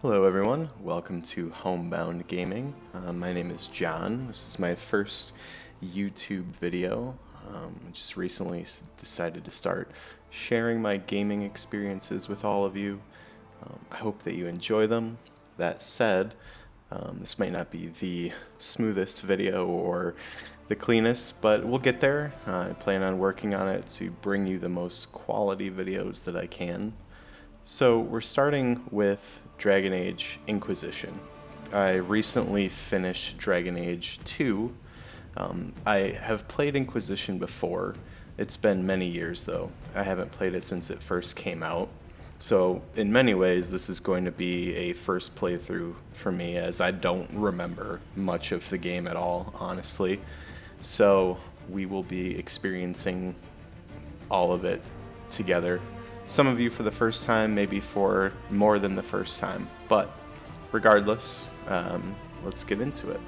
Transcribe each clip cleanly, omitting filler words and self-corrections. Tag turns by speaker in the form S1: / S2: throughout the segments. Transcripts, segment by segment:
S1: Hello everyone, welcome to Homebound Gaming. My name is John. This is my first YouTube video. I just recently decided to start sharing my gaming experiences with all of you. I hope that you enjoy them. That said, this might not be the smoothest video or the cleanest, but we'll get there. I plan on working on it to bring you the most quality videos that I can. So we're starting with Dragon Age Inquisition. I recently finished Dragon Age 2. I have played Inquisition before. It's been many years though. I haven't played it since it first came out. So in many ways this is going to be a first playthrough for me, as I don't remember much of the game at all, honestly. So we will be experiencing all of it together. Some of you for the first time, maybe for more than the first time. But regardless, let's get into it.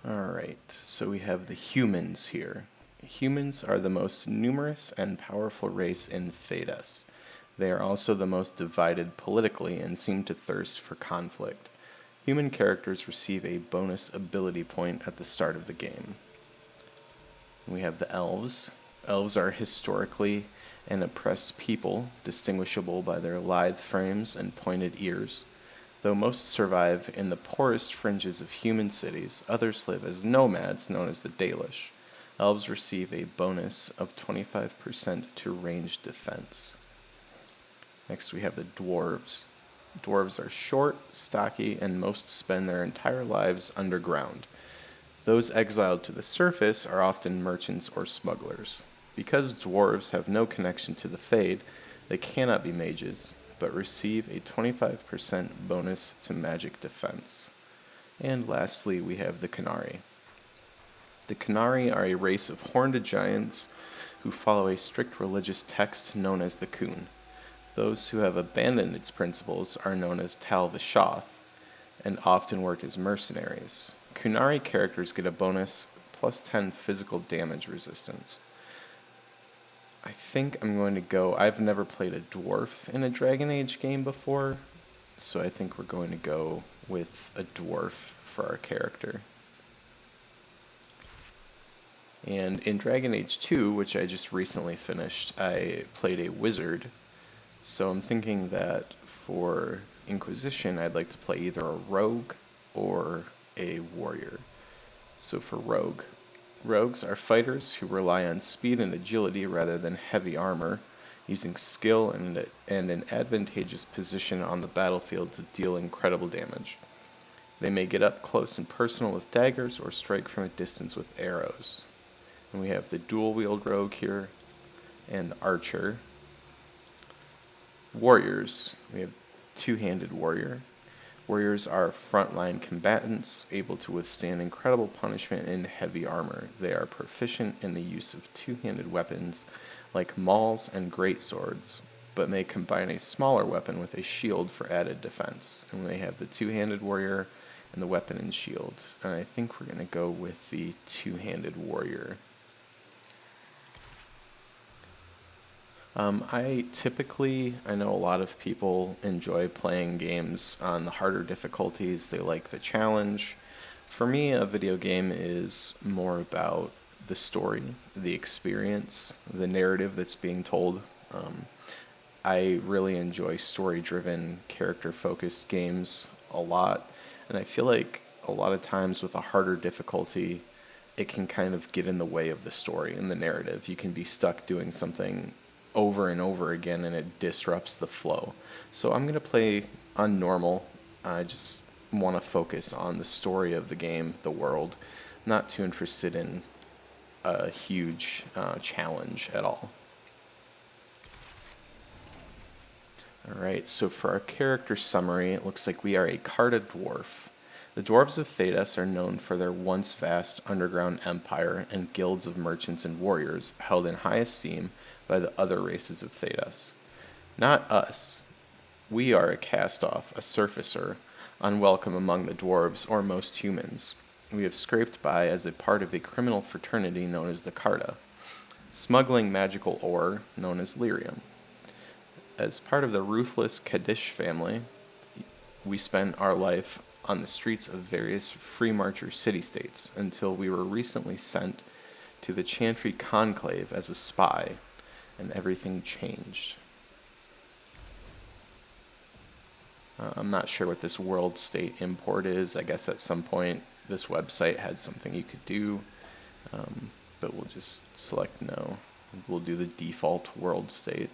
S1: Alright, so we have the humans here. Humans are the most numerous and powerful race in Thedas. They are also the most divided politically and seem to thirst for conflict. Human characters receive a bonus ability point at the start of the game. We have the elves. Elves are historically an oppressed people, distinguishable by their lithe frames and pointed ears. Though most survive in the poorest fringes of human cities, others live as nomads known as the Dalish. Elves receive a bonus of 25% to ranged defense. Next we have the dwarves. Dwarves are short, stocky, and most spend their entire lives underground. Those exiled to the surface are often merchants or smugglers. Because dwarves have no connection to the Fade, they cannot be mages, but receive a 25% bonus to magic defense. And lastly, we have the Qunari. The Qunari are a race of horned giants who follow a strict religious text known as the Kun. Those who have abandoned its principles are known as Tal Vishoth and often work as mercenaries. Qunari characters get a bonus plus 10 physical damage resistance. I think I'm going to go, I've never played a dwarf in a Dragon Age game before, so I think we're going to go with a dwarf for our character. And in Dragon Age 2, which I just recently finished, I played a wizard. So I'm thinking that for Inquisition, I'd like to play either a rogue or a warrior. So for rogue, rogues are fighters who rely on speed and agility rather than heavy armor, using skill and an advantageous position on the battlefield to deal incredible damage. They may get up close and personal with daggers or strike from a distance with arrows. And we have the dual-wield rogue here, and the archer. Warriors. We have two-handed warrior. Warriors are frontline combatants, able to withstand incredible punishment in heavy armor. They are proficient in the use of two-handed weapons like mauls and greatswords, but may combine a smaller weapon with a shield for added defense. And they have the two-handed warrior and the weapon and shield. And I think we're going to go with the two-handed warrior. I know a lot of people enjoy playing games on the harder difficulties. They like the challenge. For me, a video game is more about the story, the experience, the narrative that's being told. I really enjoy story-driven, character-focused games a lot, and I feel like a lot of times with a harder difficulty, it can kind of get in the way of the story and the narrative. You can be stuck doing something over and over again and it disrupts the flow. So I'm going to play on normal. I just want to focus on the story of the game, the world, not too interested in a huge challenge at all. Alright, so for our character summary, it looks like we are a Carta dwarf. The dwarves of Thedas are known for their once vast underground empire and guilds of merchants and warriors held in high esteem by the other races of Thedas. Not us. We are a cast-off, a surfacer, unwelcome among the dwarves or most humans. We have scraped by as a part of a criminal fraternity known as the Carta, smuggling magical ore known as lyrium. As part of the ruthless Kaddish family, we spent our life on the streets of various free marcher city-states until we were recently sent to the Chantry Conclave as a spy, and everything changed. I'm not sure what this world state import is. I guess at some point this website had something you could do, but we'll just select no. We'll do the default world state.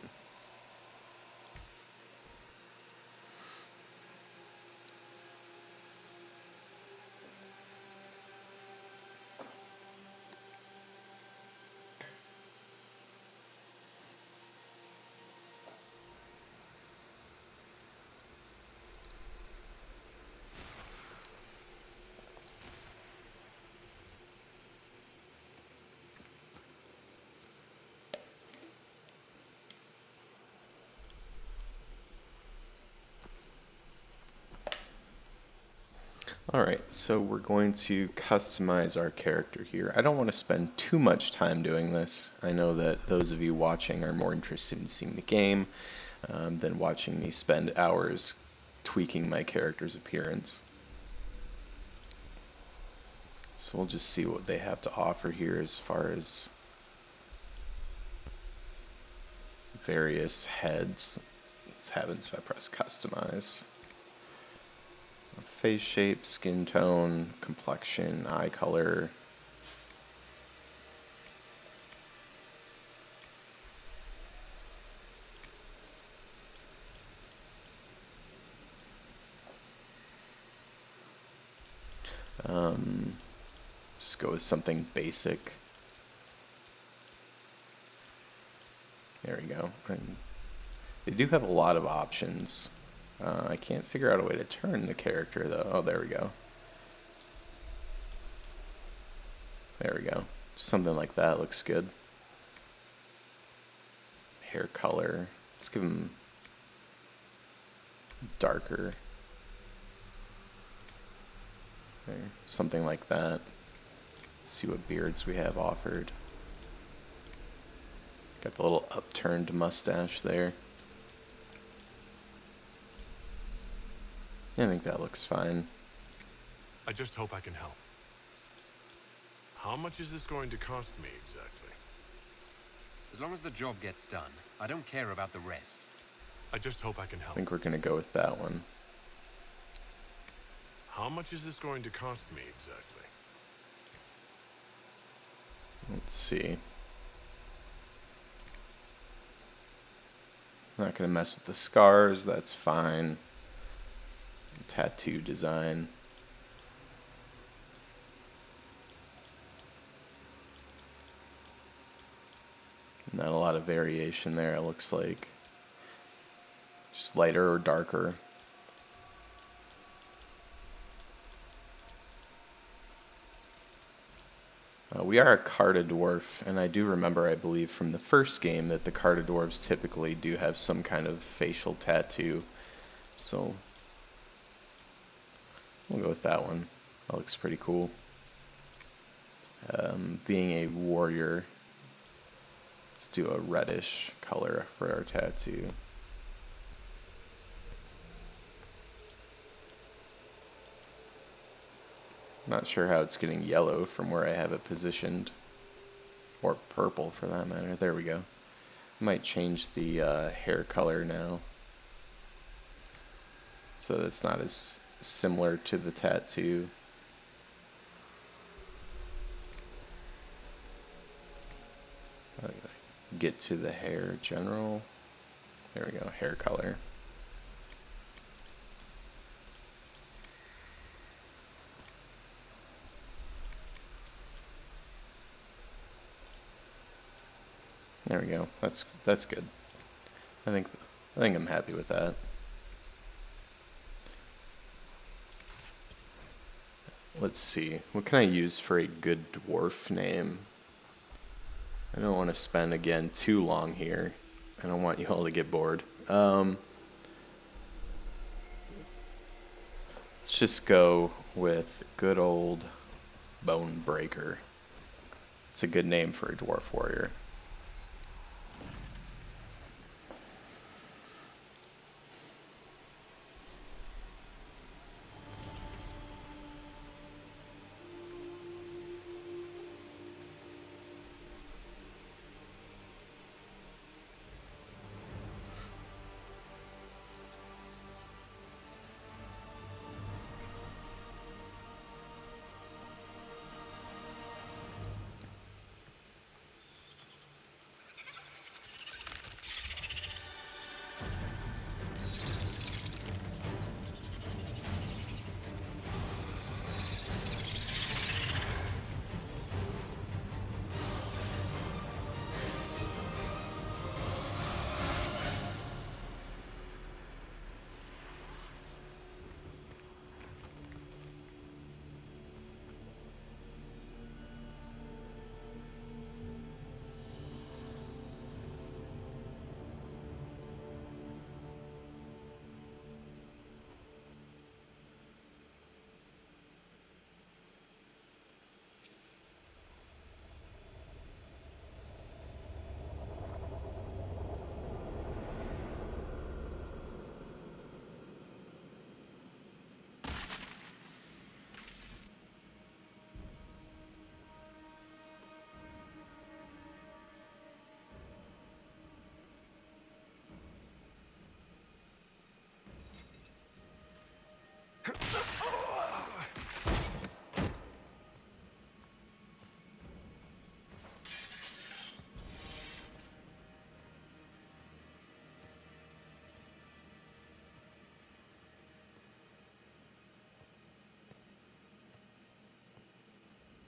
S1: Alright, so we're going to customize our character here. I don't want to spend too much time doing this. I know that those of you watching are more interested in seeing the game than watching me spend hours tweaking my character's appearance. So we'll just see what they have to offer here as far as various heads. What happens if I press customize? Face shape, skin tone, complexion, eye color. Just go with something basic. There we go. And they do have a lot of options. I can't figure out a way to turn the character though. Oh, there we go. There we go. Something like that looks good. Hair color. Let's give him darker. There. Something like that. See what beards we have offered. Got the little upturned mustache there. I think that looks fine.
S2: I just hope I can help. How much is this going to cost me exactly?
S3: As long as the job gets done, I don't care about the rest.
S2: I just hope I can
S1: I
S2: help.
S1: think we're going to go with that one.
S2: How much is this going to cost me exactly?
S1: Let's see. Not going to mess with the scars, that's fine. Tattoo design. Not a lot of variation there, it looks like. Just lighter or darker. We are a Carta dwarf, and I do remember, I believe, from the first game that the Carta dwarves typically do have some kind of facial tattoo. So we'll go with that one. That looks pretty cool. Being a warrior, let's do a reddish color for our tattoo. Not sure how it's getting yellow from where I have it positioned. Or purple for that matter. There we go. Might change the hair color now, so that's not as similar to the tattoo. Get to the hair general. There we go, hair color. There we go. That's good. I think I'm happy with that. Let's see. What can I use for a good dwarf name? I don't want to spend again too long here. I don't want you all to get bored. Let's just go with good old Bone Breaker. It's a good name for a dwarf warrior.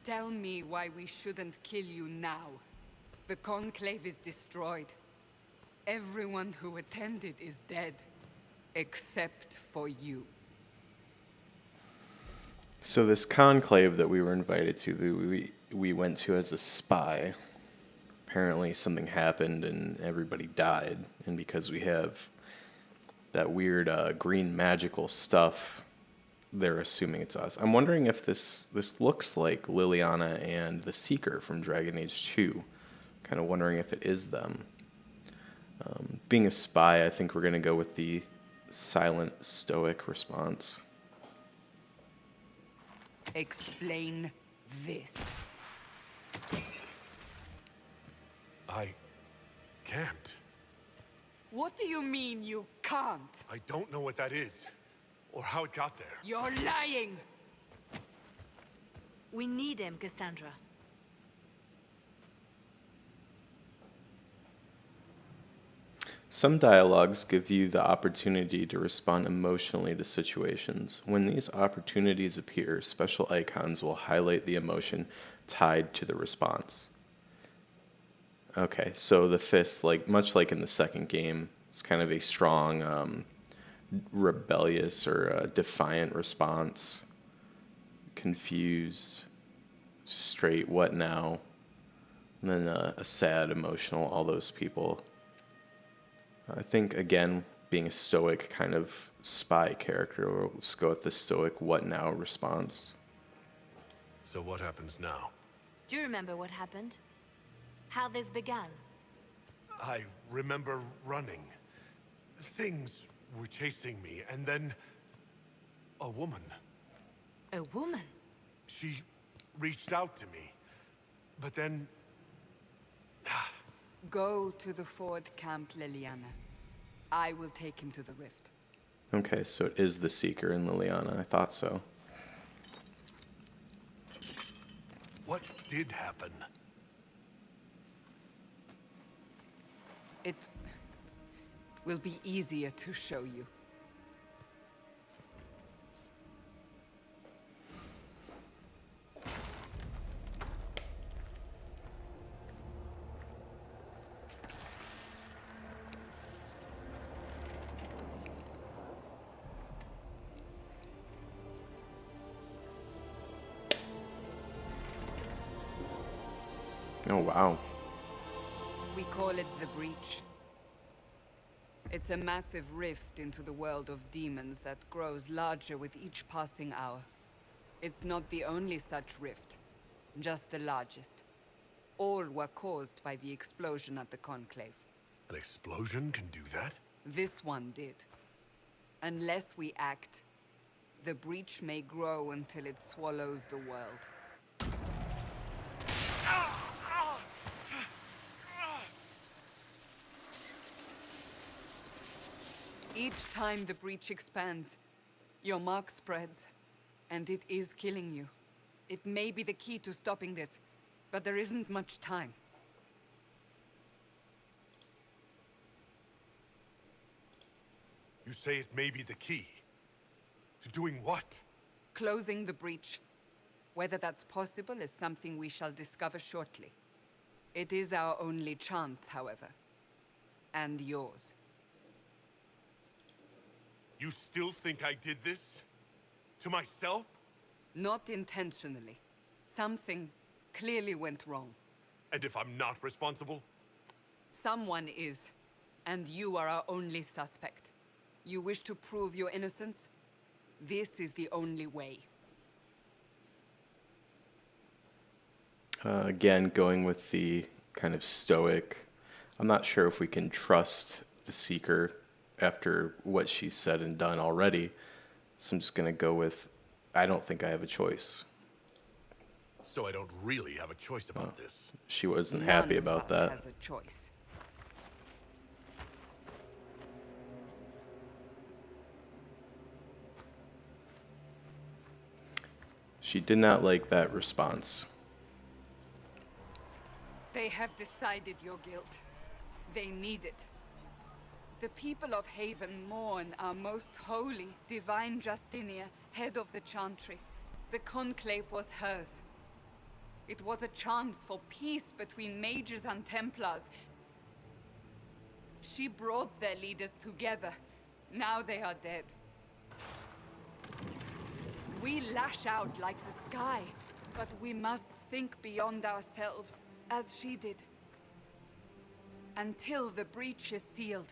S4: Tell me why we shouldn't kill you now. The Conclave is destroyed. Everyone who attended is dead. Except for you.
S1: So this conclave that we were invited to, we went to as a spy. Apparently something happened and everybody died. And because we have that weird green magical stuff, they're assuming it's us. I'm wondering if this looks like Liliana and the Seeker from Dragon Age 2. Kind of wondering if it is them. Being a spy, I think we're going to go with the silent, stoic response.
S4: Explain this.
S2: I can't.
S4: What do you mean you can't?
S2: I don't know what that is, or how it got there.
S4: You're lying!
S5: We need him, Cassandra.
S1: Some dialogues give you the opportunity to respond emotionally to situations. When these opportunities appear, special icons will highlight the emotion tied to the response. Okay, so the fist, like much like in the second game, is kind of a strong, rebellious or defiant response. Confused, straight, what now? And then a sad, emotional, all those people. I think, again, being a stoic kind of spy character, we'll just go with the stoic what now response.
S2: So what happens now?
S5: Do you remember what happened? How this began?
S2: I remember running. Things were chasing me, and then a woman.
S5: A woman?
S2: She reached out to me, but then
S4: Go to the Ford Camp, Liliana. I will take him to the rift.
S1: Okay, so it is the Seeker and Liliana. I thought so.
S2: what did happen?
S4: It will be easier to show you.
S1: Oh, wow.
S4: We call it the Breach. It's a massive rift into the world of demons that grows larger with each passing hour. It's not the only such rift, just the largest. All were caused by the explosion at the Conclave.
S2: An explosion can do that?
S4: This one did. Unless we act, the breach may grow until it swallows the world. Each time the breach expands, your mark spreads, and it is killing you. It may be the key to stopping this, but there isn't much time.
S2: You say it may be the key. To doing what?
S4: Closing the breach. Whether that's possible is something we shall discover shortly. It is our only chance, however. And yours.
S2: You still think I did this? To myself?
S4: Not intentionally. Something clearly went wrong.
S2: And if I'm not responsible?
S4: Someone is, and you are our only suspect. You wish to prove your innocence? This is the only way.
S1: Again, going with the kind of stoic, I'm not sure if we can trust the Seeker after what she's said and done already. So I'm just going to go with, I don't think I have a choice.
S2: So I don't really have a choice about this.
S1: She wasn't happy
S4: None
S1: about
S4: of us
S1: that.
S4: has a choice.
S1: She did not like that response.
S4: They have decided your guilt. They need it. The people of Haven mourn our most holy, divine Justinia, head of the Chantry. The Conclave was hers. It was a chance for peace between mages and Templars. She brought their leaders together. Now they are dead. We lash out like the sky, but we must think beyond ourselves, as she did. Until the breach is sealed.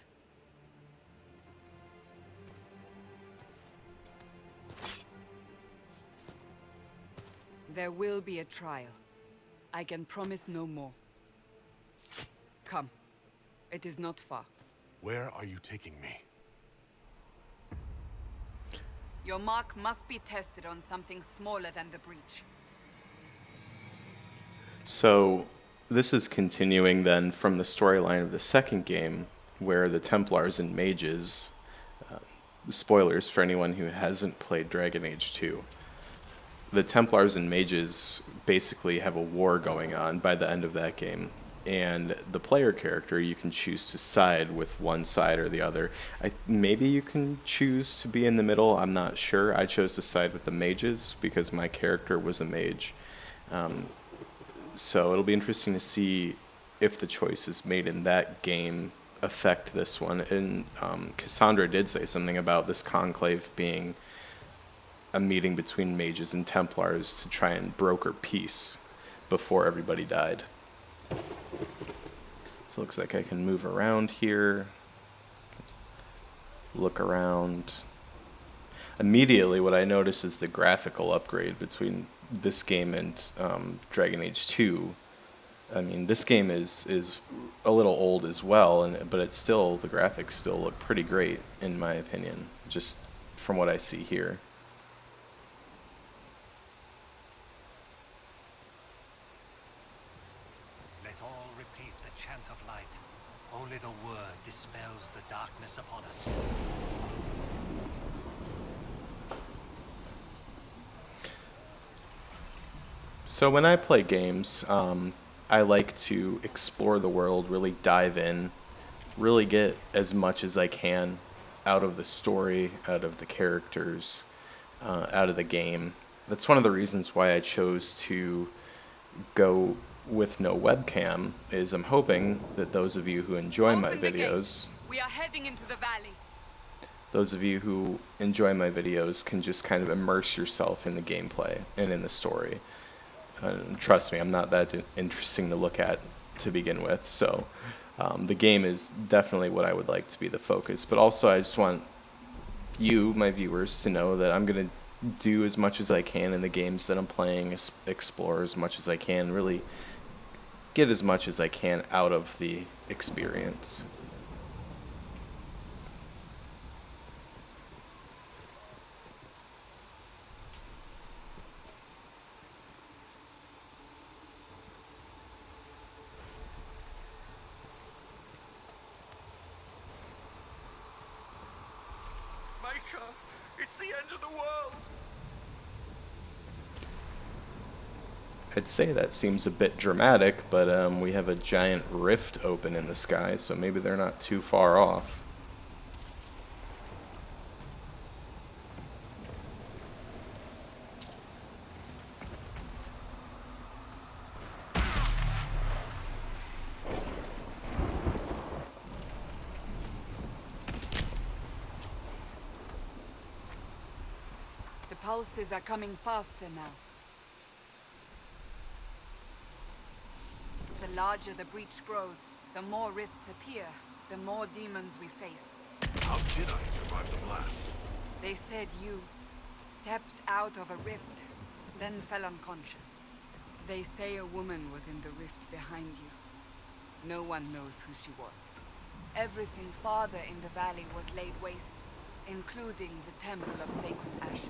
S4: There will be a trial. I can promise no more. Come. It is not far.
S2: Where are you taking me?
S4: Your mark must be tested on something smaller than the breach.
S1: So this is continuing then from the storyline of the second game, where the Templars and mages, spoilers for anyone who hasn't played Dragon Age 2, the Templars and mages basically have a war going on by the end of that game. And the player character, you can choose to side with one side or the other. Maybe you can choose to be in the middle, I'm not sure. I chose to side with the mages because my character was a mage. So it'll be interesting to see if the choices made in that game affect this one. And Cassandra did say something about this conclave being a meeting between mages and Templars to try and broker peace before everybody died. So it looks like I can move around here, look around. Immediately what I notice is the graphical upgrade between this game and Dragon Age 2. I mean, this game is a little old as well, but it's still, the graphics still look pretty great in my opinion, just from what I see here.
S6: Let all repeat the chant of light. Only the word dispels the darkness upon us.
S1: So when I play games, I like to explore the world, really dive in, really get as much as I can out of the story, out of the characters, out of the game. That's one of the reasons why I chose to go with no webcam, is I'm hoping that those of you who enjoy my
S4: Open the gate.
S1: videos,
S4: We are heading into the valley.
S1: those of you who enjoy my videos can just kind of immerse yourself in the gameplay and in the story. Trust me, I'm not that interesting to look at to begin with, so The game is definitely what I would like to be the focus, but also I just want you, my viewers, to know that I'm going to do as much as I can in the games that I'm playing, explore as much as I can, really get as much as I can out of the experience.
S2: Micah, it's the end of the world!
S1: I'd say that seems a bit dramatic, but we have a giant rift open in the sky, so maybe they're not too far off.
S4: The pulses are coming faster now. The larger the breach grows, the more rifts appear, the more demons we face.
S2: How did I survive the blast?
S4: They said you stepped out of a rift, then fell unconscious. They say a woman was in the rift behind you. No one knows who she was. Everything farther in the valley was laid waste, including the Temple of Sacred Ashes.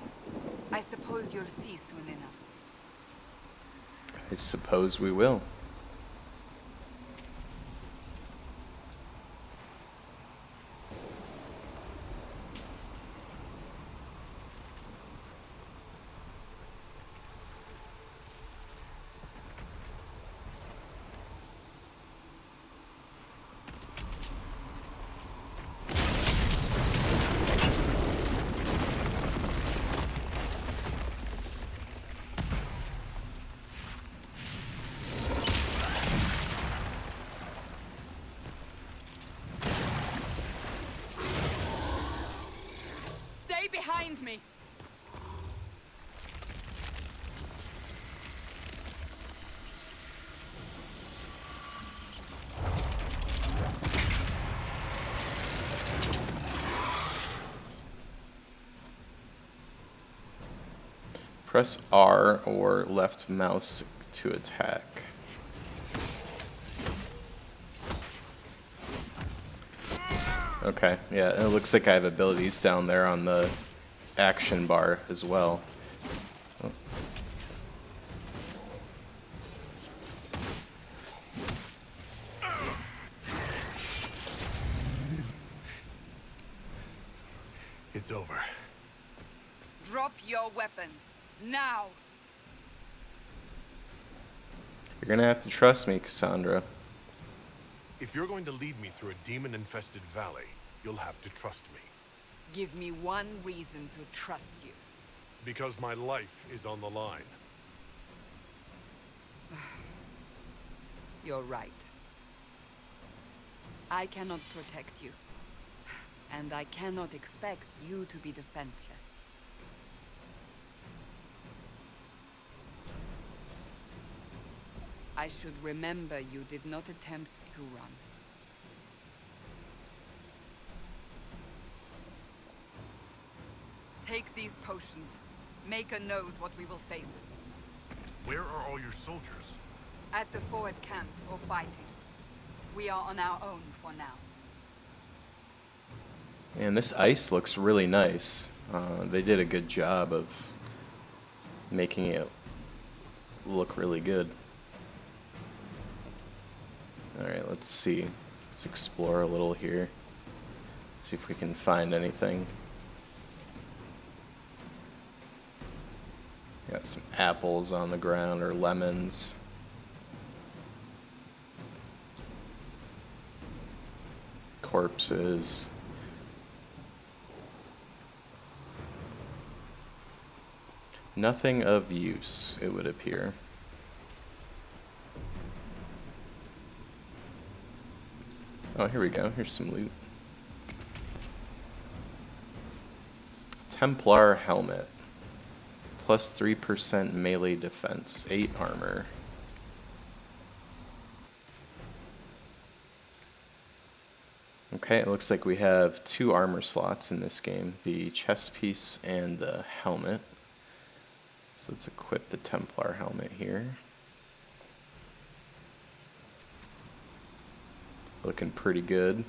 S4: I suppose you'll see soon enough.
S1: I suppose we will.
S4: Stay behind me!
S1: Press R or left mouse to attack. Okay, yeah, it looks like I have abilities down there on the action bar as well. Oh.
S2: It's over.
S4: Drop your weapon. Now!
S1: You're gonna have to trust me, Cassandra.
S2: If you're going to lead me through a demon-infested valley, you'll have to trust me.
S4: Give me one reason to trust you.
S2: Because my life is on the line.
S4: You're right. I cannot protect you. And I cannot expect you to be defenseless. I should remember you did not attempt to run. Take these potions. Maker knows what we will face.
S2: Where are all your soldiers?
S4: At the forward camp or fighting. We are on our own for now.
S1: And this ice looks really nice. They did a good job of making it look really good. Alright, let's see. Let's explore a little here. See if we can find anything. Got some apples on the ground, or lemons. Corpses. Nothing of use, it would appear. Oh, here we go. Here's some loot. Templar helmet. Plus 3% melee defense. 8 armor. Okay, it looks like we have 2 armor slots in this game, the chest piece and the helmet. So let's equip the Templar helmet here. Looking pretty good.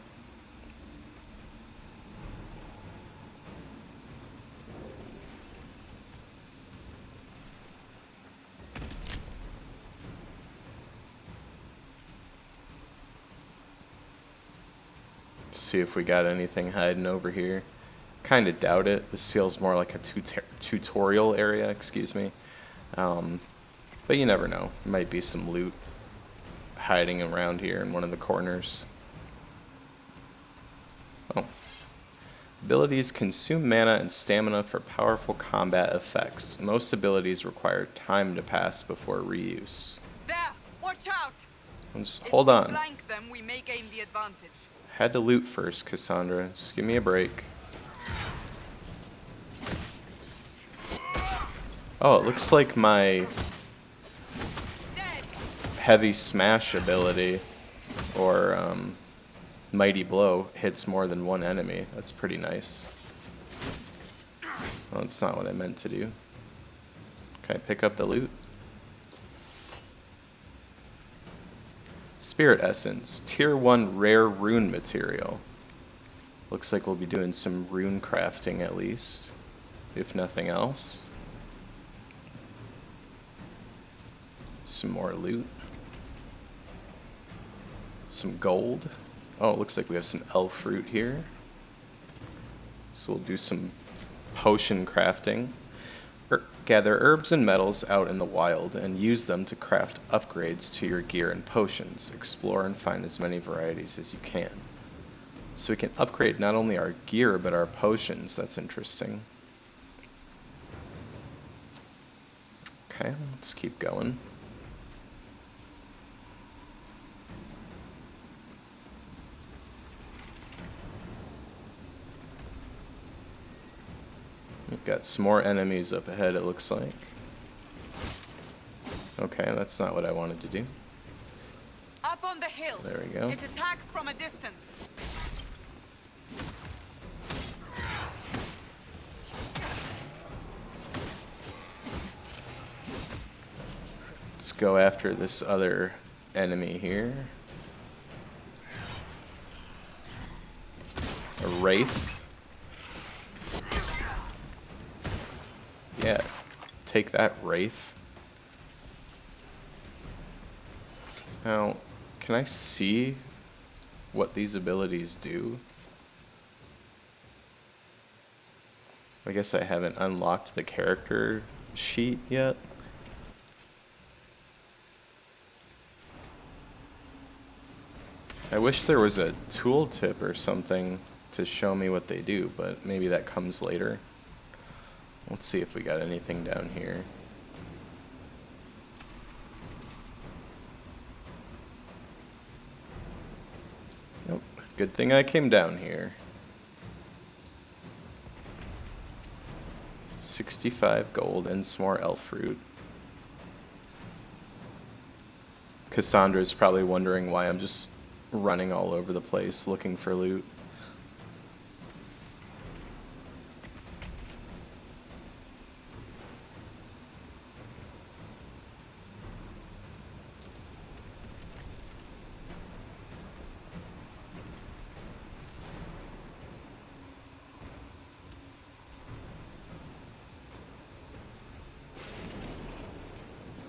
S1: See if we got anything hiding over here. Kind of doubt it. This feels more like a tutorial area, excuse me. But you never know. Might be some loot hiding around here in one of the corners. Oh. Abilities consume mana and stamina for powerful combat effects. Most abilities require time to pass before reuse.
S4: There! Watch out!
S1: Just hold
S4: If
S1: on.
S4: we flank them, we may gain the advantage.
S1: Had to loot first, Cassandra. Just give me a break. Oh, it looks like my
S4: Dead!
S1: heavy smash ability, or mighty blow, hits more than one enemy. That's pretty nice. Well, that's not what I meant to do. Can I pick up the loot? Spirit Essence, Tier 1 rare rune material. Looks like we'll be doing some rune crafting at least, if nothing else. Some more loot. Some gold. Oh, it looks like we have some elf fruit here. So we'll do some potion crafting. Gather herbs and metals out in the wild and use them to craft upgrades to your gear and potions. Explore and find as many varieties as you can. So we can upgrade not only our gear but our potions. That's interesting. Okay, let's keep going. We've got some more enemies up ahead, it looks like. Okay, that's not what I wanted to do.
S4: Up on the hill.
S1: There we go.
S4: It attacks from a distance.
S1: Let's go after this other enemy here. A wraith. Yeah, take that, wraith. Now, can I see what these abilities do? I guess I haven't unlocked the character sheet yet. I wish there was a tooltip or something to show me what they do, but maybe that comes later. Let's see if we got anything down here. Nope. Good thing I came down here. 65 gold and some more elf fruit. Cassandra's probably wondering why I'm just running all over the place looking for loot.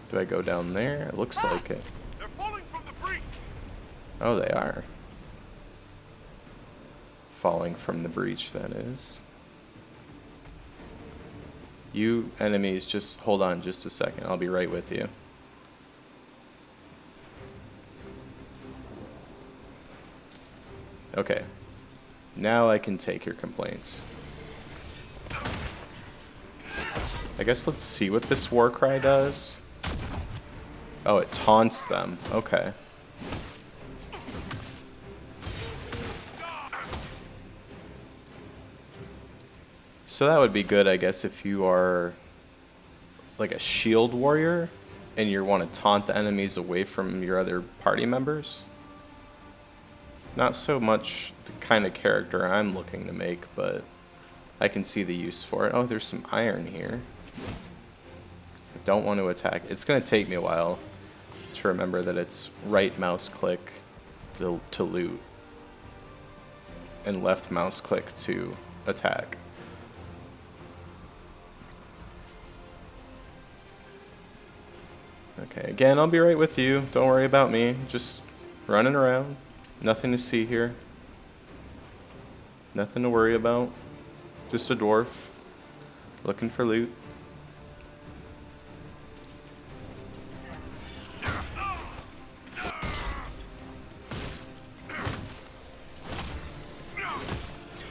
S1: Do I go down there? It looks like it.
S2: They're falling from the breach.
S1: Oh, they are. Falling from the breach, that is. You enemies, just hold on just a second. I'll be right with you. Okay. Now I can take your complaints. I guess let's see what this war cry does. Oh, it taunts them. Okay. So that would be good, I guess, if you are like a shield warrior and you want to taunt the enemies away from your other party members. Not so much the kind of character I'm looking to make, but I can see the use for it. Oh, there's some iron here. I don't want to attack. It's going to take me a while to remember that it's right mouse click to loot and left mouse click to attack. Okay, again, I'll be right with you. Don't worry about me. Just running around. Nothing to see here. Nothing to worry about. Just a dwarf looking for loot.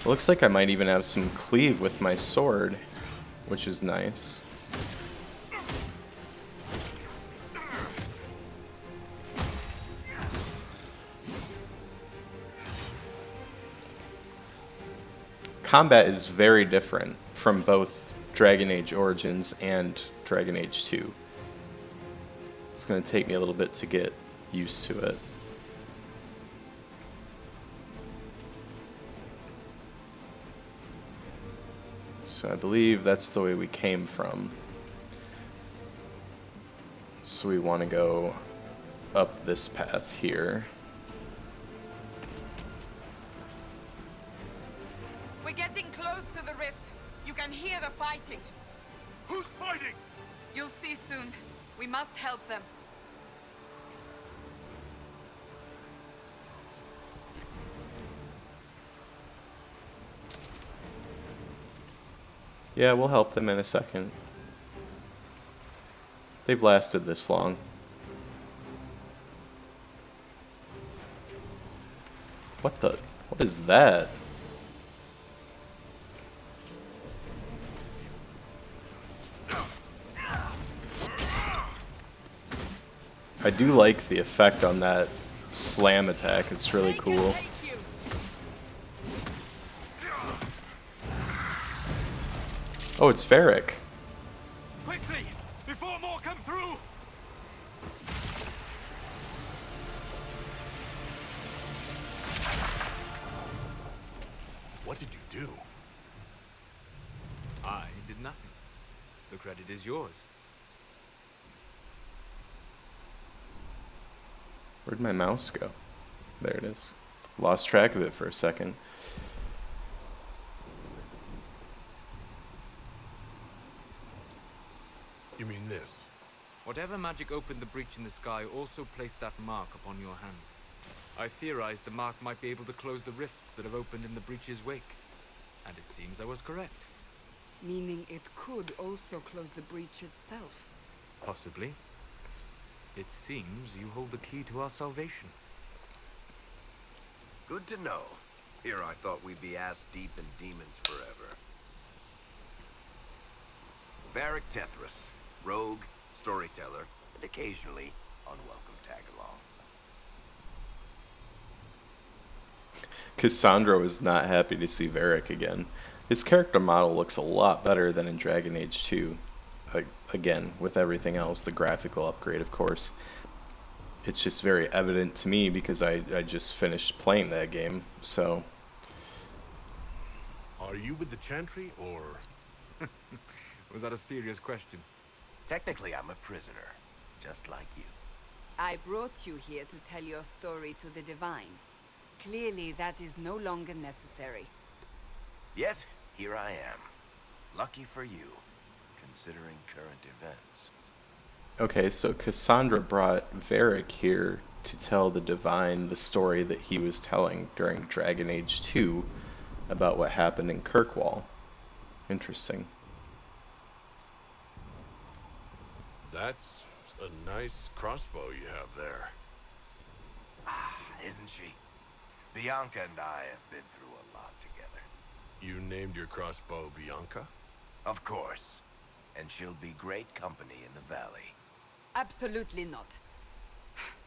S1: Looks like I might even have some cleave with my sword, which is nice. Combat is very different from both Dragon Age Origins and Dragon Age 2. It's going to take me a little bit to get used to it. So I believe that's the way we came from. So we want to go up this path here.
S4: We're getting close to the rift. You can hear the fighting.
S2: Who's fighting?
S4: You'll see soon. We must help them.
S1: Yeah, we'll help them in a second. They've lasted this long. What is that? I do like the effect on that slam attack. It's really cool. Oh, it's Varric.
S2: Quickly, before more come through! What did you do?
S7: I did nothing. The credit is yours.
S1: Where'd my mouse go? There it is. Lost track of it for a second.
S2: You mean this?
S7: Whatever magic opened the breach in the sky also placed that mark upon your hand. I theorized the mark might be able to close the rifts that have opened in the breach's wake. And it seems I was correct.
S4: Meaning it could also close the breach itself.
S7: Possibly. It seems you hold the key to our salvation.
S8: Good to know. Here I thought we'd be ass deep in demons forever. Varric Tethras, rogue, storyteller, and occasionally unwelcome tag-along.
S1: Cassandra was not happy to see Varric again. His character model looks a lot better than in Dragon Age 2. Again, with everything else, the graphical upgrade, of course. It's just very evident to me because I just finished playing that game, so...
S2: Are you with the Chantry, or...?
S7: Was that a serious question?
S8: Technically, I'm a prisoner, just like you.
S4: I brought you here to tell your story to the Divine. Clearly, that is no longer necessary.
S8: Yet, here I am. Lucky for you, considering current events.
S1: Okay, so Cassandra brought Varric here to tell the Divine the story that he was telling during Dragon Age 2 about what happened in Kirkwall. Interesting.
S2: That's a nice crossbow you have there.
S8: Ah, isn't she? Bianca and I have been through a lot together.
S2: You named your crossbow Bianca?
S8: Of course. And she'll be great company in the valley.
S4: Absolutely not.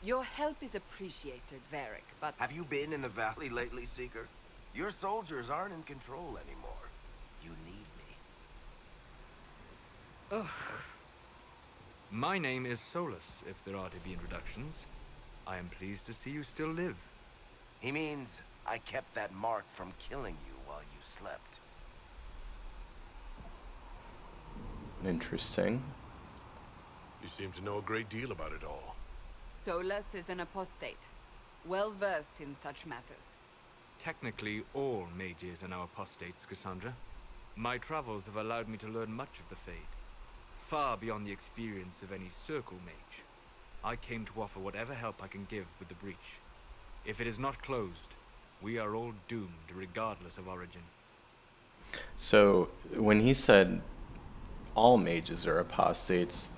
S4: Your help is appreciated, Varric, but...
S8: Have you been in the valley lately, Seeker? Your soldiers aren't in control anymore. You need me.
S4: Ugh.
S7: My name is Solus, if there are to be introductions. I am pleased to see you still live.
S8: He means I kept that mark from killing you while you slept.
S1: Interesting.
S2: You seem to know a great deal about it all.
S4: Solus is an apostate, well versed in such matters.
S7: Technically, all mages are now apostates, Cassandra. My travels have allowed me to learn much of the Fade, far beyond the experience of any circle mage. I came to offer whatever help I can give with the breach. If it is not closed, we are all doomed regardless of origin.
S1: So when he said all mages are apostates,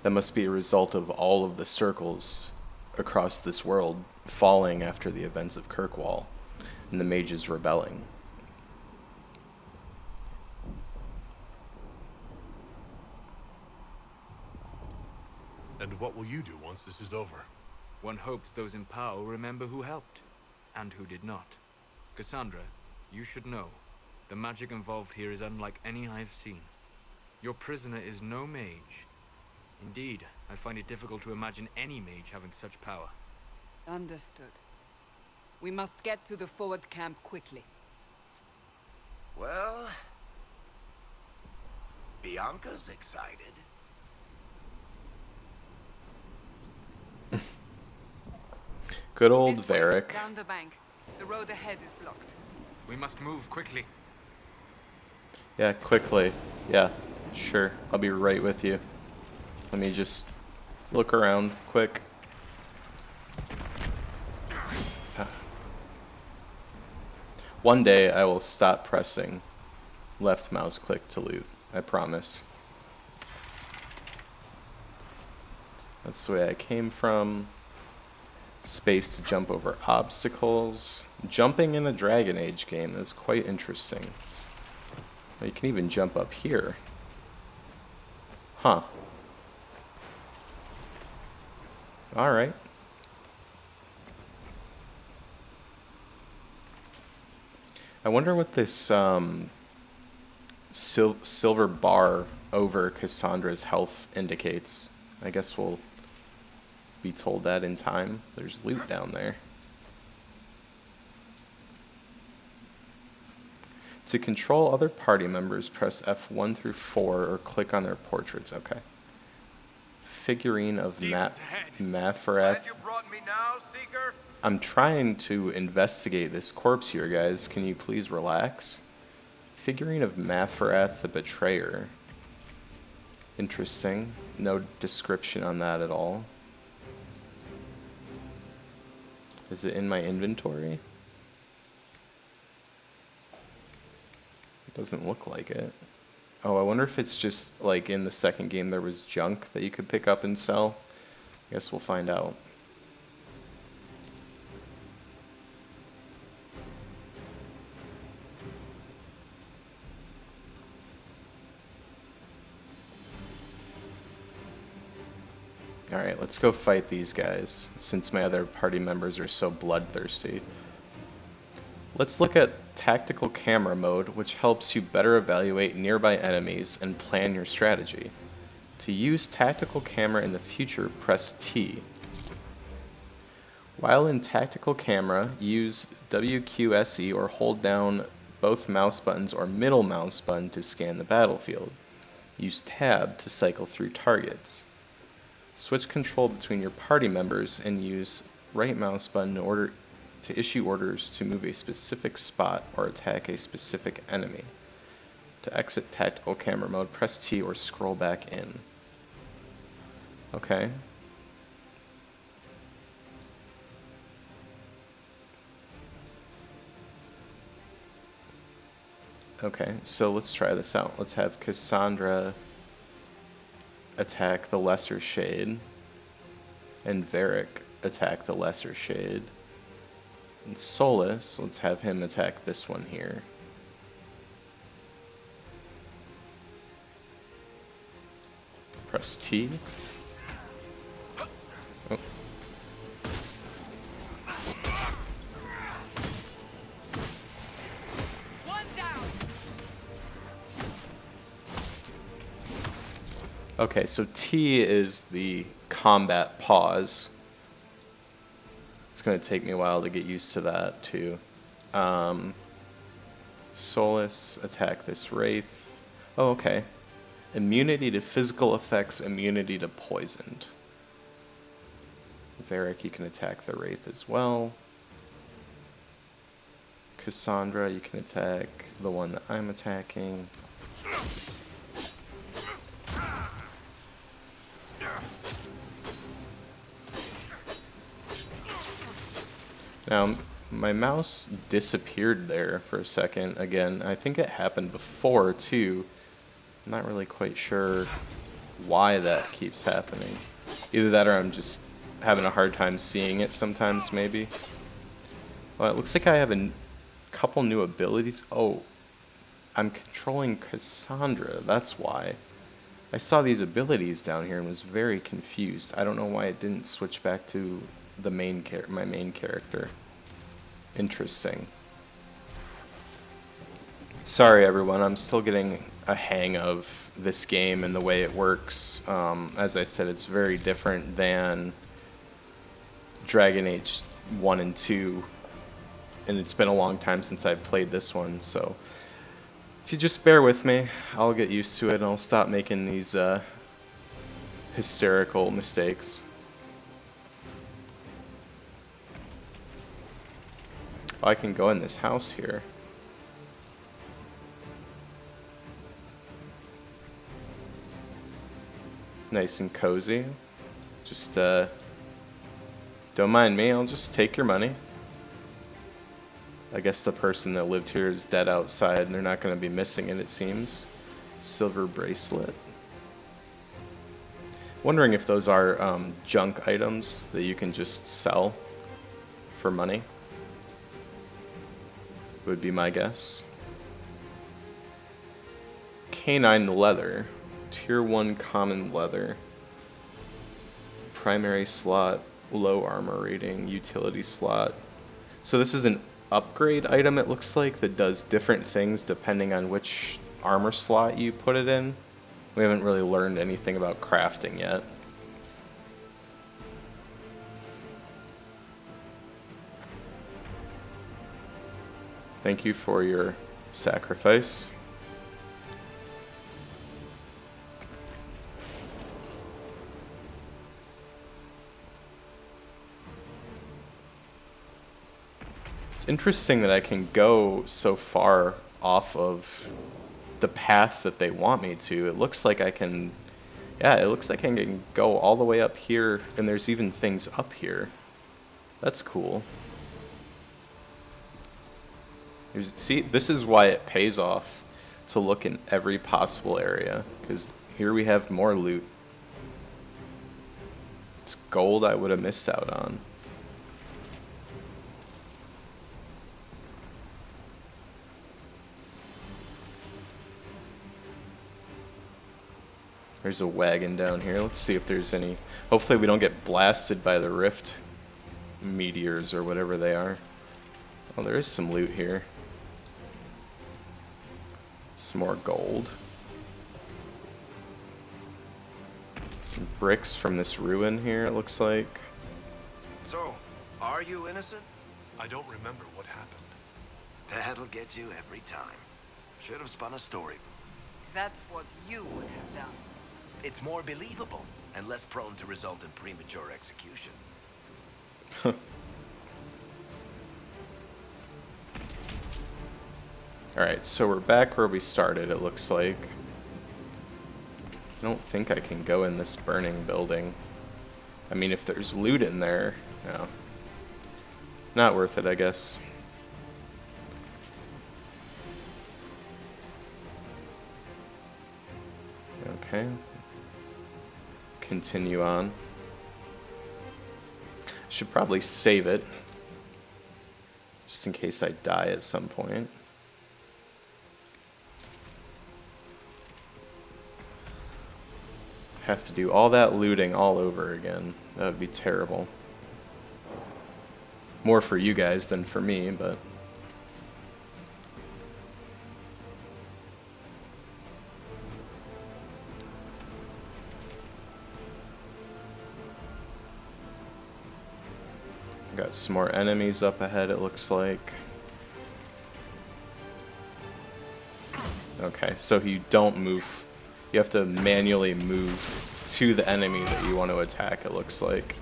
S1: that must be a result of all of the circles across this world falling after the events of Kirkwall and the mages rebelling.
S2: And what will you do once this is over?
S7: One hopes those in power will remember who helped, and who did not. Cassandra, you should know, the magic involved here is unlike any I've seen. Your prisoner is no mage. Indeed, I find it difficult to imagine any mage having such power.
S4: Understood. We must get to the forward camp quickly.
S8: Well, Bianca's excited.
S1: Good old
S4: This way,
S1: Varric.
S4: down the bank. The road ahead is blocked.
S7: We must move quickly.
S1: Yeah, quickly. Yeah, sure. I'll be right with you. Let me just look around quick. One day I will stop pressing left mouse click to loot. I promise. That's the way I came from. Space to jump over obstacles. Jumping in a Dragon Age game is quite interesting. You can even jump up here. Huh. Alright. I wonder what this silver bar over Cassandra's health indicates. I guess we'll be told that in time. There's loot down there. To control other party members, press F1 through 4 or click on their portraits. Okay. Figurine of Mafrath.
S8: Glad you brought me now, Seeker.
S1: I'm trying to investigate this corpse here, guys. Can you please relax? Figurine of Mafrath the Betrayer. Interesting. No description on that at all. Is it in my inventory? It doesn't look like it. Oh, I wonder if it's just like in the second game there was junk that you could pick up and sell. I guess we'll find out. Alright, let's go fight these guys, since my other party members are so bloodthirsty. Let's look at Tactical Camera Mode, which helps you better evaluate nearby enemies and plan your strategy. To use Tactical Camera in the future, press T. While in Tactical Camera, use WQSE or hold down both mouse buttons or middle mouse button to scan the battlefield. Use Tab to cycle through targets. Switch control between your party members and use right mouse button in order to issue orders to move a specific spot or attack a specific enemy. To exit Tactical Camera Mode, press T or scroll back in. Okay. Okay, so let's try this out. Let's have Cassandra attack the Lesser Shade, and Varric attack the Lesser Shade. And Solus, let's have him attack this one here. Press T. Oh.
S4: One down.
S1: Okay, so T is the combat pause. It's going to take me a while to get used to that, too. Solus, attack this Wraith. Oh, okay. Immunity to physical effects, immunity to poisoned. Varric, you can attack the Wraith as well. Cassandra, you can attack the one that I'm attacking. Now, my mouse disappeared there for a second again. I think it happened before, too. I'm not really quite sure why that keeps happening. Either that or I'm just having a hard time seeing it sometimes, maybe. Well, it looks like I have a couple new abilities. Oh, I'm controlling Cassandra. That's why. I saw these abilities down here and was very confused. I don't know why it didn't switch back to the my main character. Interesting. Sorry everyone, I'm still getting a hang of this game and the way it works. As I said, it's very different than Dragon Age 1 and 2, and it's been a long time since I've played this one, so if you just bear with me, I'll get used to it and I'll stop making these hysterical mistakes. Oh, I can go in this house here. Nice and cozy. Just, don't mind me, I'll just take your money. I guess the person that lived here is dead outside and they're not going to be missing it, it seems. Silver bracelet. Wondering if those are junk items that you can just sell for money. Would be my guess. Canine leather. Tier 1 common leather. Primary slot, low armor rating, utility slot. So this is an upgrade item, it looks like, that does different things depending on which armor slot you put it in. We haven't really learned anything about crafting yet. Thank you for your sacrifice. It's interesting that I can go so far off of the path that they want me to. It looks like I can, yeah, it looks like I can go all the way up here, and there's even things up here. That's cool. See, this is why it pays off to look in every possible area, because here we have more loot. It's gold I would have missed out on. There's a wagon down here. Let's see if there's any. Hopefully we don't get blasted by the rift meteors or whatever they are. Oh, there is some loot here. Some more gold. Some bricks from this ruin here, it looks like.
S8: So, are you innocent?
S2: I don't remember what happened.
S8: That'll get you every time. Should have spun a story.
S4: That's what you would have done.
S8: It's more believable and less prone to result in premature execution.
S1: Alright, so we're back where we started, it looks like. I don't think I can go in this burning building. I mean, if there's loot in there, no. Not worth it, I guess. Okay. Continue on. Should probably save it, just in case I die at some point. Have to do all that looting all over again. That would be terrible. More for you guys than for me, but... Got some more enemies up ahead, it looks like. Okay, so you don't move. You have to manually move to the enemy that you want to attack, it looks like.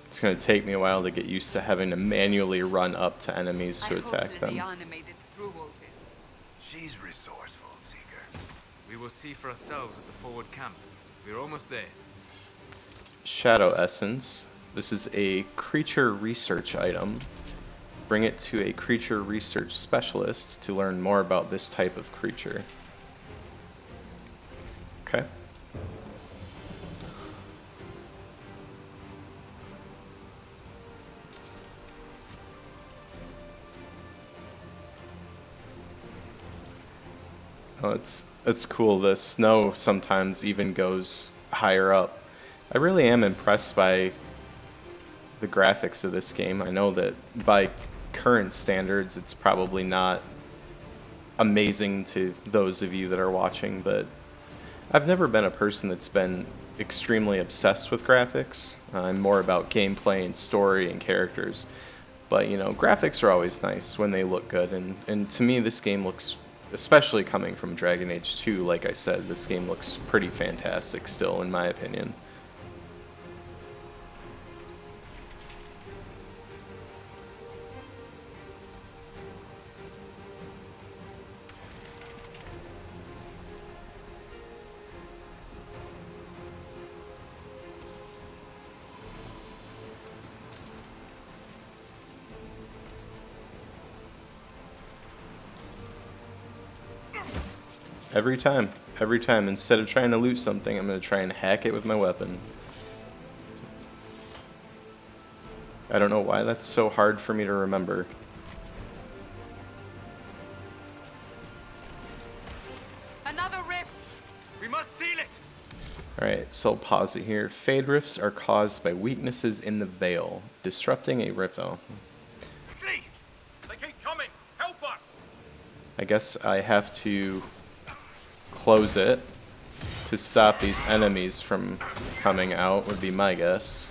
S1: It's going to take me a while to get used to having to manually run up to enemies to attack them.
S4: Made it through all this.
S8: She's resourceful, Seeker.
S7: We will see for ourselves at the forward camp. We're almost there.
S1: Shadow Essence. This is a creature research item. Bring it to a creature research specialist to learn more about this type of creature. Okay. Oh, it's cool. The snow sometimes even goes higher up. I really am impressed by the graphics of this game. I know that by current standards, it's probably not amazing to those of you that are watching, but I've never been a person that's been extremely obsessed with graphics. I'm more about gameplay and story and characters. But, you know, graphics are always nice when they look good, and to me this game looks, especially coming from Dragon Age 2, like I said, this game looks pretty fantastic still, in my opinion. Every time, instead of trying to loot something, I'm going to try and hack it with my weapon. I don't know why that's so hard for me to remember.
S4: Another rift!
S7: We must seal it!
S1: Alright, so I'll pause it here. Fade rifts are caused by weaknesses in the veil, disrupting a rift. Oh.
S8: Quickly! They keep coming! Help us!
S1: I guess I have to close it to stop these enemies from coming out, would be my guess.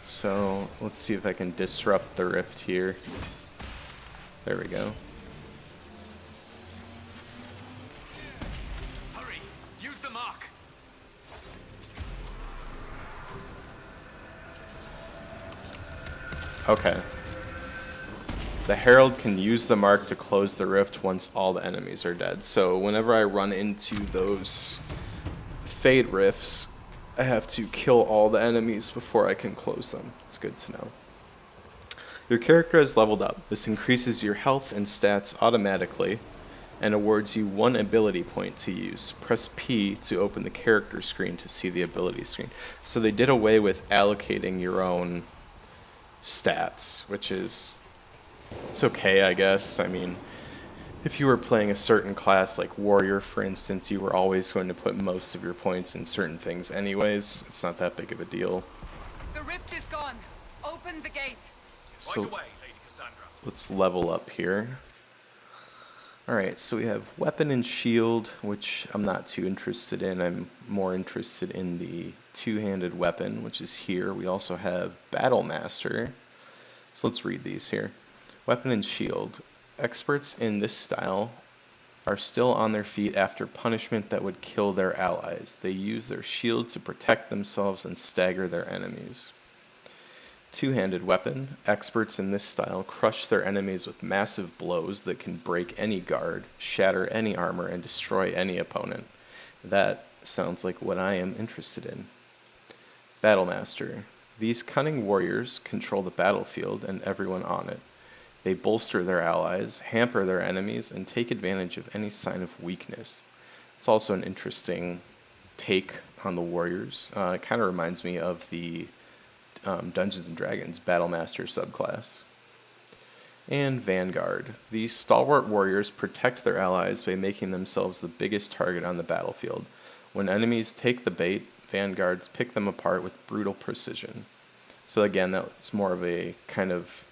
S1: So let's see if I can disrupt the rift here. There we go.
S7: Hurry! Use the mark!
S1: Okay. The Herald can use the mark to close the rift once all the enemies are dead. So whenever I run into those Fade rifts, I have to kill all the enemies before I can close them. It's good to know. Your character has leveled up. This increases your health and stats automatically and awards you 1 ability point to use. Press P to open the character screen to see the ability screen. So they did away with allocating your own stats, which is, it's okay, I guess. I mean, if you were playing a certain class like Warrior, for instance, you were always going to put most of your points in certain things anyways. It's not that big of a deal.
S4: The rift is gone. Open the gate.
S1: So
S8: Right away, Lady Cassandra.
S1: let's level up here. Alright, so we have Weapon and Shield, which I'm not too interested in. I'm more interested in the two-handed weapon, which is here. We also have Battle Master. So let's read these here. Weapon and Shield. Experts in this style are still on their feet after punishment that would kill their allies. They use their shield to protect themselves and stagger their enemies. Two-handed weapon. Experts in this style crush their enemies with massive blows that can break any guard, shatter any armor, and destroy any opponent. That sounds like what I am interested in. Battlemaster. These cunning warriors control the battlefield and everyone on it. They bolster their allies, hamper their enemies, and take advantage of any sign of weakness. It's also an interesting take on the warriors. It kind of reminds me of the Dungeons & Dragons Battlemaster subclass. And Vanguard. These stalwart warriors protect their allies by making themselves the biggest target on the battlefield. When enemies take the bait, Vanguards pick them apart with brutal precision. So again, that's more of a kind of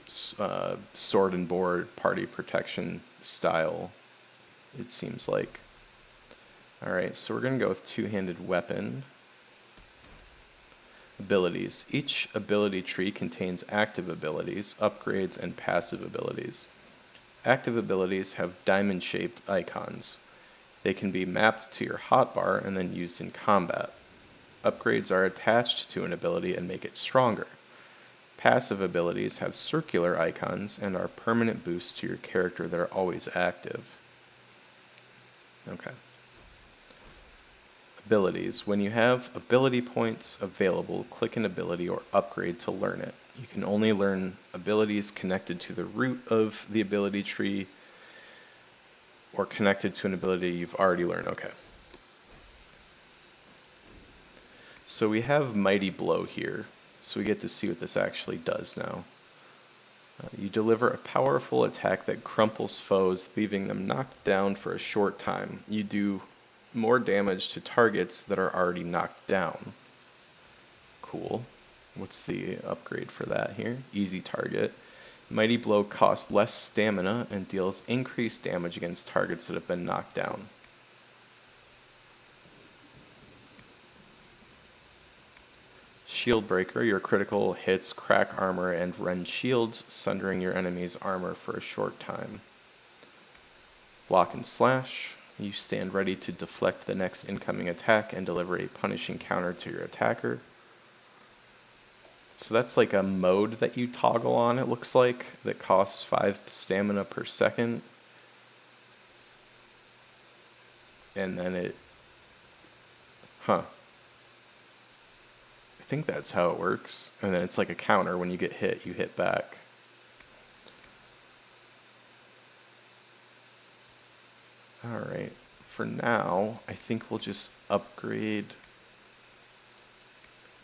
S1: sword and board party protection style, it seems like. Alright, so we're going to go with two-handed weapon. Abilities. Each ability tree contains active abilities, upgrades, and passive abilities. Active abilities have diamond-shaped icons. They can be mapped to your hotbar and then used in combat. Upgrades are attached to an ability and make it stronger. Passive abilities have circular icons and are permanent boosts to your character that are always active. Okay. Abilities. When you have ability points available, click an ability or upgrade to learn it. You can only learn abilities connected to the root of the ability tree or connected to an ability you've already learned. Okay. So we have Mighty Blow here, so we get to see what this actually does now. You deliver a powerful attack that crumples foes, leaving them knocked down for a short time. You do more damage to targets that are already knocked down. Cool. What's the upgrade for that here? Easy target. Mighty Blow costs less stamina and deals increased damage against targets that have been knocked down. Shield Breaker. Your critical hits crack armor and rend shields, sundering your enemy's armor for a short time. Block and Slash. You stand ready to deflect the next incoming attack and deliver a punishing counter to your attacker. So that's like a mode that you toggle on, it looks like, that costs 5 stamina per second. And then it... Huh. I think that's how it works. And then it's like a counter. When you get hit, you hit back. Alright, for now, I think we'll just upgrade...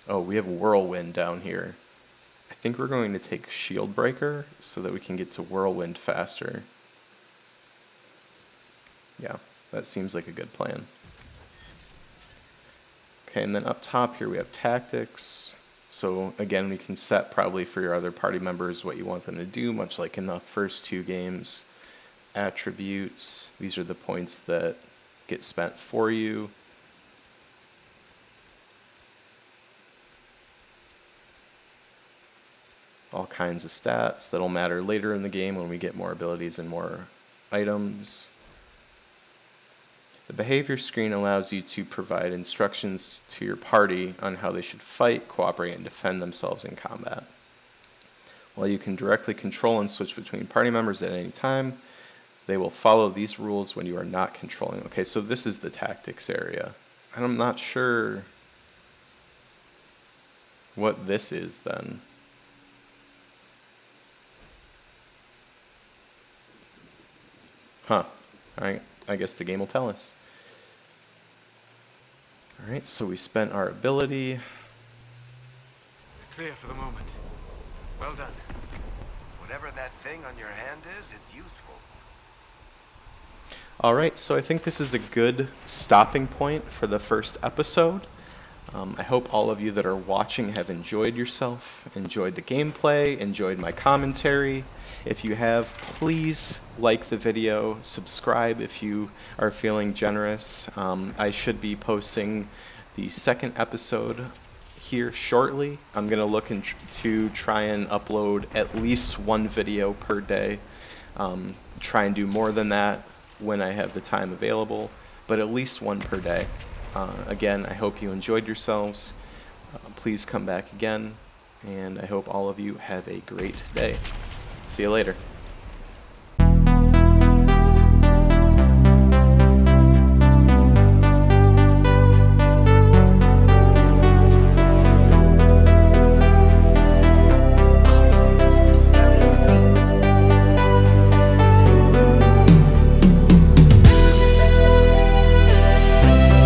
S1: Oh, we have Whirlwind down here. I think we're going to take Shield Breaker so that we can get to Whirlwind faster. Yeah, that seems like a good plan. Okay, and then up top here we have Tactics. So again, we can set probably for your other party members what you want them to do, much like in the first two games. Attributes, these are the points that get spent for you. All kinds of stats that'll matter later in the game when we get more abilities and more items. The behavior screen allows you to provide instructions to your party on how they should fight, cooperate, and defend themselves in combat. While you can directly control and switch between party members at any time, they will follow these rules when you are not controlling. Okay, so this is the tactics area. And I'm not sure what this is then. Huh. Alright, I guess the game will tell us. Alright, so we spent our ability.
S7: Clear for the moment. Well done.
S8: Whatever that thing on your hand is, it's useful.
S1: Alright, so I think this is a good stopping point for the first episode. I hope all of you that are watching have enjoyed yourself, enjoyed the gameplay, enjoyed my commentary. If you have, please like the video, subscribe if you are feeling generous. I should be posting the second episode here shortly. I'm going to look to try and upload at least one video per day. Try and do more than that when I have the time available, but at least one per day. Again, I hope you enjoyed yourselves. Please come back again, and I hope all of you have a great day. See you later.